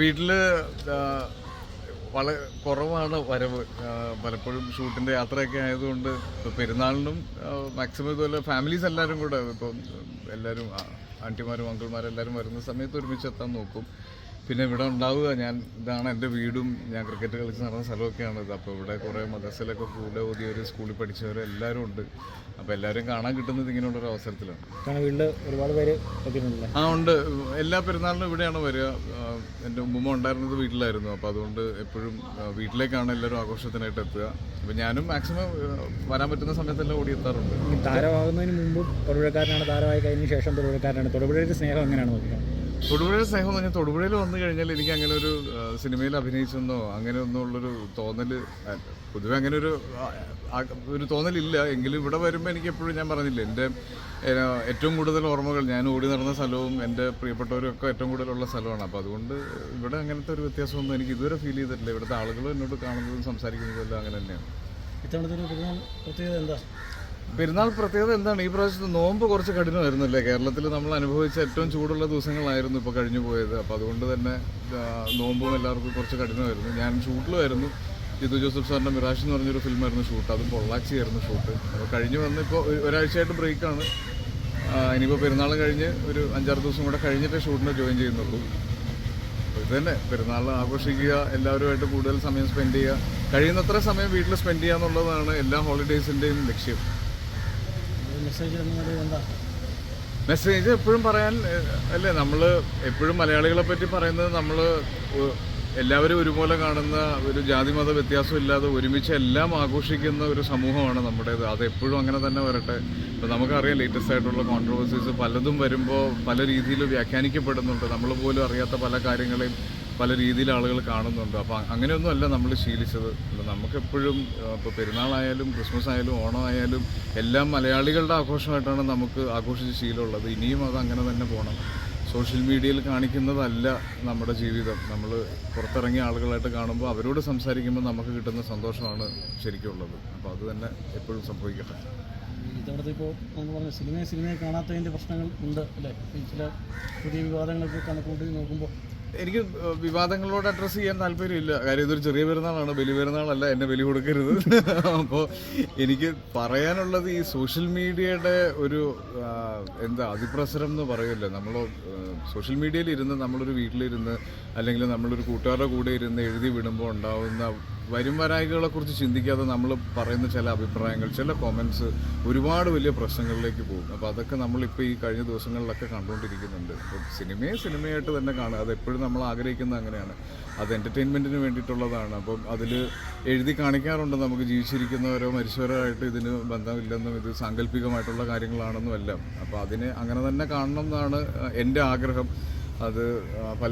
വീട്ടിൽ വളരെ കുറവാണ് വരവ്. പലപ്പോഴും ഷൂട്ടിൻ്റെ യാത്രയൊക്കെ ആയതുകൊണ്ട് ഇപ്പോൾ പെരുന്നാളിനും മാക്സിമം ഇതുപോലെ ഫാമിലീസ് എല്ലാവരും കൂടെ ഇപ്പം എല്ലാവരും ആൻറ്റിമാരും അങ്കിൾമാരും എല്ലാവരും വരുന്ന സമയത്ത് ഒരുമിച്ച് എത്താൻ നോക്കും. പിന്നെ ഇവിടെ ഉണ്ടാവുക ഇതാണ് എൻ്റെ വീടും ഞാൻ ക്രിക്കറ്റ് കളിച്ച് നടന്ന സ്ഥലമൊക്കെയാണ് ഇത്. അപ്പോൾ ഇവിടെ കുറേ മദ്രസയിലൊക്കെ കൂടെ ഓതിയവർ സ്കൂളിൽ പഠിച്ചവർ എല്ലാവരും ഉണ്ട്. അപ്പോൾ എല്ലാവരും കാണാൻ കിട്ടുന്നത് ഇങ്ങനെയുള്ളൊരു അവസരത്തിലാണ്. വീട്ടിൽ ഒരുപാട് പേര് ഉണ്ട്. എല്ലാ പെരുന്നാളിനും ഇവിടെയാണ് വരിക. എൻ്റെ ഉമ്മ ഉണ്ടായിരുന്നത് വീട്ടിലായിരുന്നു. അപ്പോൾ അതുകൊണ്ട് എപ്പോഴും വീട്ടിലേക്കാണ് എല്ലാവരും ആഘോഷത്തിനായിട്ട് എത്തുക. അപ്പോൾ ഞാനും മാക്സിമം വരാൻ പറ്റുന്ന സമയത്തെല്ലാം ഓടിയെത്താറുണ്ട്. താരമാകുന്നതിന് മുമ്പ് തൊടുപുഴക്കാരനാണ്, താരമായി കഴിഞ്ഞ ശേഷം തൊടുപുഴക്കാരനാണ്. തൊടുപുഴയുടെ സ്നേഹം എങ്ങനെയാണ് നോക്കുക? തൊടുപുഴയുടെ സ്നേഹം എന്ന് പറഞ്ഞാൽ തൊടുപുഴയിൽ വന്നു കഴിഞ്ഞാൽ എനിക്ക് അങ്ങനെ ഒരു സിനിമയിൽ അഭിനയിച്ചെന്നോ അങ്ങനെ ഒന്നും ഉള്ളൊരു തോന്നൽ പൊതുവെ അങ്ങനെ ഒരു തോന്നലില്ല. എങ്കിലും ഇവിടെ വരുമ്പോൾ എനിക്ക് എപ്പോഴും ഞാൻ പറഞ്ഞില്ല, എൻ്റെ ഏറ്റവും കൂടുതൽ ഓർമ്മകൾ ഞാൻ ഓടി നടന്ന സ്ഥലവും എൻ്റെ പ്രിയപ്പെട്ടവരൊക്കെ ഏറ്റവും കൂടുതലുള്ള സ്ഥലമാണ്. അപ്പോൾ അതുകൊണ്ട് ഇവിടെ അങ്ങനത്തെ ഒരു വ്യത്യാസമൊന്നും എനിക്ക് ഇതുവരെ ഫീൽ ചെയ്തിട്ടില്ല. ഇവിടുത്തെ ആളുകളും എന്നോട് കാണുന്നതും സംസാരിക്കുന്നതും എല്ലാം അങ്ങനെ തന്നെയാണ്. പ്രത്യേകത എന്താ? പെരുന്നാൾ പ്രത്യേകത എന്താണ്? ഈ പ്രാവശ്യത്തെ നോമ്പ് കുറച്ച് കഠിനമായിരുന്നല്ലേ. കേരളത്തിൽ നമ്മൾ അനുഭവിച്ച ഏറ്റവും ചൂടുള്ള ദിവസങ്ങളായിരുന്നു ഇപ്പോൾ കഴിഞ്ഞു പോയത്. അപ്പോൾ അതുകൊണ്ട് തന്നെ നോമ്പും എല്ലാവർക്കും കുറച്ച് കഠിനമായിരുന്നു. ഞാൻ ഷൂട്ടിലുമായിരുന്നു. ജിത്തു ജോസഫ് സാറിൻ്റെ മിറാഷ് എന്ന് പറഞ്ഞൊരു ഫിലിമായിരുന്നു ഷൂട്ട്. അതും പൊള്ളാച്ചിയായിരുന്നു ഷൂട്ട്. അപ്പോൾ കഴിഞ്ഞ് വന്ന് ഇപ്പോൾ ഒരാഴ്ചയായിട്ട് ബ്രേക്കാണ്. ഇനിയിപ്പോൾ പെരുന്നാൾ കഴിഞ്ഞ് ഒരു 5-6 ദിവസം കൂടെ കഴിഞ്ഞിട്ടേ ഷൂട്ടിന് ജോയിൻ ചെയ്യുന്നുള്ളൂ. അപ്പോൾ ഇത് തന്നെ, പെരുന്നാൾ ആഘോഷിക്കുക, എല്ലാവരുമായിട്ട് കൂടുതൽ സമയം സ്പെൻഡ് ചെയ്യുക, കഴിയുന്നത്ര സമയം വീട്ടിൽ സ്പെൻഡ് ചെയ്യുക എന്നുള്ളതാണ് എല്ലാ ഹോളിഡേയ്സിൻ്റെയും ലക്ഷ്യം. മെസ്സേജ് എപ്പോഴും പറയാൻ അല്ലേ, നമ്മൾ എപ്പോഴും മലയാളികളെ പറ്റി പറയുന്നത് നമ്മൾ എല്ലാവരും ഒരുപോലെ കാണുന്ന, ഒരു ജാതിമത വ്യത്യാസം ഇല്ലാതെ ഒരുമിച്ച് എല്ലാം ആഘോഷിക്കുന്ന ഒരു സമൂഹമാണ് നമ്മുടേത്. അതെപ്പോഴും അങ്ങനെ തന്നെ വരട്ടെ. ഇപ്പോൾ നമുക്കറിയാം ലേറ്റസ്റ്റ് ആയിട്ടുള്ള കോൺട്രവേഴ്സീസ് പലതും വരുമ്പോൾ പല രീതിയിൽ വ്യാഖ്യാനിക്കപ്പെടുന്നുണ്ട്. നമ്മൾ പോലും അറിയാത്ത പല കാര്യങ്ങളെയും പല രീതിയിൽ ആളുകൾ കാണുന്നുണ്ട്. അപ്പോൾ അങ്ങനെയൊന്നും അല്ല നമ്മൾ ശീലിച്ചത്. നമുക്കെപ്പോഴും ഇപ്പോൾ പെരുന്നാളായാലും ക്രിസ്മസ് ആയാലും ഓണമായാലും എല്ലാം മലയാളികളുടെ ആഘോഷമായിട്ടാണ് നമുക്ക് ആഘോഷിച്ച് ശീലമുള്ളത്. ഇനിയും അത് അങ്ങനെ തന്നെ പോകണം. സോഷ്യൽ മീഡിയയിൽ കാണിക്കുന്നതല്ല നമ്മുടെ ജീവിതം. നമ്മൾ പുറത്തിറങ്ങിയ ആളുകളായിട്ട് കാണുമ്പോൾ അവരോട് സംസാരിക്കുമ്പോൾ നമുക്ക് കിട്ടുന്ന സന്തോഷമാണ് ശരിക്കുള്ളത്. അപ്പോൾ അത് തന്നെ എപ്പോഴും സംഭവിക്കട്ടെ. ഇതവിടുത്തെ ഇപ്പോൾ നമ്മൾ പറഞ്ഞ സിനിമയെ കാണാത്തതിൻ്റെ പ്രശ്നങ്ങൾ ഉണ്ട് അല്ലേ? ചില പുതിയ വിവാദങ്ങളൊക്കെ കണക്കൂട്ടി നോക്കുമ്പോൾ എനിക്ക് വിവാദങ്ങളോട് അഡ്രസ്സ് ചെയ്യാൻ താല്പര്യമില്ല. കാര്യം ഇതൊരു ചെറിയ പെരുന്നാളാണ്, ബലി പെരുന്നാളല്ല. എന്നെ ബലി കൊടുക്കരുത്. അപ്പോൾ എനിക്ക് പറയാനുള്ളത്, ഈ സോഷ്യൽ മീഡിയയുടെ ഒരു അതിപ്രസരം എന്ന് പറയുമല്ലോ. നമ്മൾ സോഷ്യൽ മീഡിയയിൽ ഇരുന്ന് നമ്മളൊരു വീട്ടിലിരുന്ന് അല്ലെങ്കിൽ നമ്മളൊരു കൂട്ടുകാരുടെ കൂടെ ഇരുന്ന് എഴുതി വിടുമ്പോൾ ഉണ്ടാവുന്ന വരും വരായികളെക്കുറിച്ച് ചിന്തിക്കാതെ നമ്മൾ പറയുന്ന ചില അഭിപ്രായങ്ങൾ, ചില കൊമൻസ് ഒരുപാട് വലിയ പ്രശ്നങ്ങളിലേക്ക് പോകും. അപ്പോൾ അതൊക്കെ നമ്മളിപ്പോൾ ഈ കഴിഞ്ഞ ദിവസങ്ങളിലൊക്കെ കണ്ടുകൊണ്ടിരിക്കുന്നുണ്ട്. അപ്പോൾ സിനിമയായിട്ട് തന്നെ കാണുക. അതെപ്പോഴും നമ്മൾ ആഗ്രഹിക്കുന്നത് അങ്ങനെയാണ്. അത് എൻ്റർടൈൻമെൻറ്റിന് വേണ്ടിയിട്ടുള്ളതാണ്. അപ്പം അതിൽ എഴുതി കാണിക്കാറുണ്ട് നമുക്ക് ജീവിച്ചിരിക്കുന്നവരോ മരിച്ചവരോ ആയിട്ട് ഇതിന് ബന്ധമില്ലെന്നും ഇത് സാങ്കല്പികമായിട്ടുള്ള കാര്യങ്ങളാണെന്നും എല്ലാം. അപ്പോൾ അതിനെ അങ്ങനെ തന്നെ കാണണം എന്നാണ് എൻ്റെ ആഗ്രഹം. അത് പല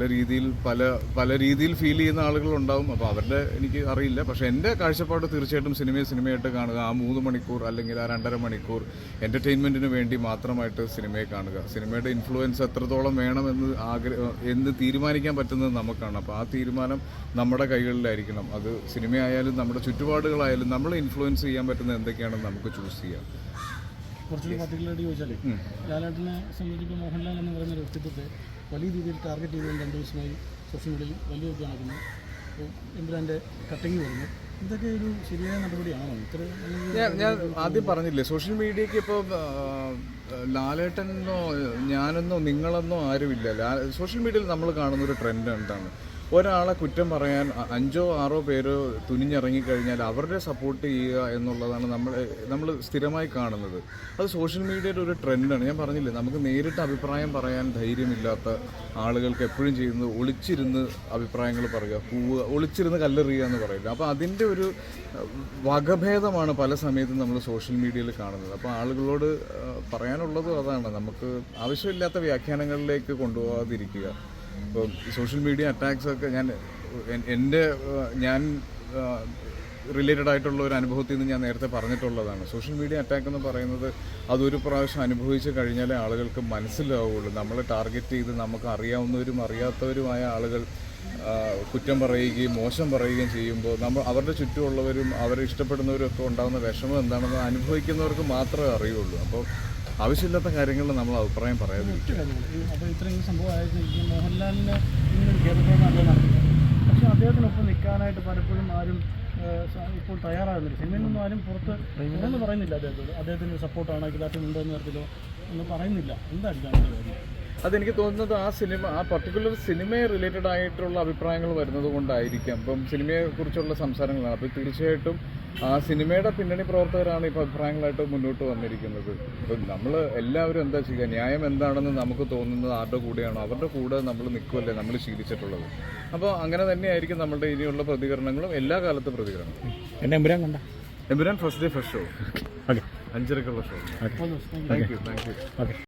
രീതിയിൽ ഫീൽ ചെയ്യുന്ന ആളുകളുണ്ടാവും. അപ്പോൾ അവരുടെ എനിക്ക് അറിയില്ല. പക്ഷേ എൻ്റെ കാഴ്ചപ്പാട് തീർച്ചയായിട്ടും സിനിമയായിട്ട് കാണുക. ആ 3 മണിക്കൂർ അല്ലെങ്കിൽ ആ 2.5 മണിക്കൂർ എൻ്റർടൈൻമെൻറ്റിന് വേണ്ടി മാത്രമായിട്ട് സിനിമയെ കാണുക. സിനിമയുടെ ഇൻഫ്ലുവൻസ് എത്രത്തോളം വേണമെന്ന് എന്ന് തീരുമാനിക്കാൻ പറ്റുന്നത് നമുക്കാണ്. അപ്പോൾ ആ തീരുമാനം നമ്മുടെ കൈകളിലായിരിക്കണം. അത് സിനിമയായാലും നമ്മുടെ ചുറ്റുപാടുകളായാലും നമ്മൾ ഇൻഫ്ലുവൻസ് ചെയ്യാൻ പറ്റുന്ന എന്തൊക്കെയാണെന്ന് നമുക്ക് ചൂസ് ചെയ്യാം. കുറച്ചുകൂടി പർട്ടിക്കുലറായിട്ട് ചോദിച്ചാൽ ലാലേട്ടനെ സംബന്ധിച്ച് മോഹൻലാൽ എന്ന് പറയുന്ന വ്യക്തിത്വത്തെ വലിയ രീതിയിൽ ടാർഗറ്റ് ചെയ്തുകൊണ്ട് 2 ദിവസമായി സോഷ്യൽ മീഡിയയിൽ വലിയ ഇത് നടക്കുന്നു. അപ്പോൾ എമ്പുരാൻ്റെ കട്ടിങ് വരുന്നു. ഇതൊക്കെ ഒരു ശരിയായ നടപടിയാണോ? ഞാൻ ആദ്യം പറഞ്ഞില്ലേ, സോഷ്യൽ മീഡിയയ്ക്ക് ഇപ്പോൾ ലാലേട്ടനോ ഞാനെന്നോ നിങ്ങളെന്നോ ആരുമില്ല. സോഷ്യൽ മീഡിയയിൽ നമ്മൾ കാണുന്നൊരു ട്രെൻഡ് എന്താണ്? ഒരാളെ കുറ്റം പറയാൻ 5-6 പേര് തുനിഞ്ഞിറങ്ങിക്കഴിഞ്ഞാൽ അവരുടെ സപ്പോർട്ട് ചെയ്യുക എന്നുള്ളതാണ് നമ്മൾ സ്ഥിരമായി കാണുന്നത്. അത് സോഷ്യൽ മീഡിയയുടെ ഒരു ട്രെൻഡാണ്. ഞാൻ പറഞ്ഞില്ലേ, നമുക്ക് നേരിട്ട് അഭിപ്രായം പറയാൻ ധൈര്യമില്ലാത്ത ആളുകൾക്ക് എപ്പോഴും ചെയ്യുന്നത് ഒളിച്ചിരുന്ന് അഭിപ്രായങ്ങൾ പറയുക, ഒളിച്ചിരുന്ന് കല്ലെറിയുക എന്ന് പറയില്ല. അപ്പോൾ അതിൻ്റെ ഒരു വകഭേദമാണ് പല സമയത്തും നമ്മൾ സോഷ്യൽ മീഡിയയിൽ കാണുന്നത്. അപ്പോൾ ആളുകളോട് പറയാനുള്ളതും അതാണ്, നമുക്ക് ആവശ്യമില്ലാത്ത വ്യാഖ്യാനങ്ങളിലേക്ക് കൊണ്ടുപോകാതിരിക്കുക. ഇപ്പോൾ സോഷ്യൽ മീഡിയ അറ്റാക്സൊക്കെ ഞാൻ റിലേറ്റഡ് ആയിട്ടുള്ള ഒരു അനുഭവത്തിൽ നിന്ന് ഞാൻ നേരത്തെ പറഞ്ഞിട്ടുള്ളതാണ്. സോഷ്യൽ മീഡിയ അറ്റാക്ക് എന്ന് പറയുന്നത് അതൊരു പ്രാവശ്യം അനുഭവിച്ച് കഴിഞ്ഞാലേ ആളുകൾക്ക് മനസ്സിലാവുള്ളൂ. നമ്മളെ ടാർഗറ്റ് ചെയ്ത് നമുക്ക് അറിയാവുന്നവരും അറിയാത്തവരുമായ ആളുകൾ കുറ്റം പറയുകയും മോശം പറയുകയും ചെയ്യുമ്പോൾ അവരുടെ ചുറ്റുമുള്ളവരും അവരെ ഇഷ്ടപ്പെടുന്നവരും ഒക്കെ ഉണ്ടാകുന്ന വിഷമം എന്താണെന്ന് അനുഭവിക്കുന്നവർക്ക് മാത്രമേ അറിയുള്ളൂ. അപ്പോൾ ആവശ്യമില്ലാത്ത കാര്യങ്ങളിൽ നമ്മൾ അഭിപ്രായം പറയാതിരിക്കും. ഒറ്റ കാര്യങ്ങൾ അപ്പോൾ ഇത്രയും സംഭവമായിരുന്നു. ഈ മോഹൻലാലിന് ഇങ്ങനൊരു ഖേദപ്രകടനം അല്ല നടക്കുന്നത്. പക്ഷേ അദ്ദേഹത്തിനൊപ്പം നിൽക്കാനായിട്ട് പലപ്പോഴും ആരും ഇപ്പോൾ തയ്യാറാകുന്നില്ല. സിനിമയിൽ നിന്നും ആരും പുറത്ത് ഒന്നും പറയുന്നില്ല അദ്ദേഹത്തിന് സപ്പോർട്ടാണ് കിതാറ്റുണ്ടോ എന്ന് തരത്തിലോ ഒന്നും പറയുന്നില്ല. എന്തായിരിക്കും അതിൻ്റെ കാര്യം? അതെനിക്ക് തോന്നുന്നത് ആ പർട്ടിക്കുലർ സിനിമയെ റിലേറ്റഡ് ആയിട്ടുള്ള അഭിപ്രായങ്ങൾ വരുന്നത് കൊണ്ടായിരിക്കാം. ഇപ്പം സിനിമയെക്കുറിച്ചുള്ള സംസാരങ്ങളാണ്. അപ്പോൾ തീർച്ചയായിട്ടും ആ സിനിമയുടെ പിന്നണി പ്രവർത്തകരാണ് ഇപ്പോൾ അഭിപ്രായങ്ങളായിട്ട് മുന്നോട്ട് വന്നിരിക്കുന്നത്. ഇപ്പം നമ്മൾ എല്ലാവരും എന്താ ചെയ്യുക, ന്യായം എന്താണെന്ന് നമുക്ക് തോന്നുന്നത് ആരുടെ കൂടെയാണോ അവരുടെ കൂടെ നമ്മൾ നിൽക്കുമല്ലേ നമ്മൾ ശീലിച്ചിട്ടുള്ളത്. അപ്പോൾ അങ്ങനെ തന്നെയായിരിക്കും നമ്മളുടെ ഇനിയുള്ള പ്രതികരണങ്ങളും എല്ലാ കാലത്തെ പ്രതികരണങ്ങളും. എന്നെ എമ്പുരാൻ കണ്ട Empuraan first day first show, okay 5:30ക്കുള്ള ഷോ. സന്തോഷം. Thank you. ഓക്കെ.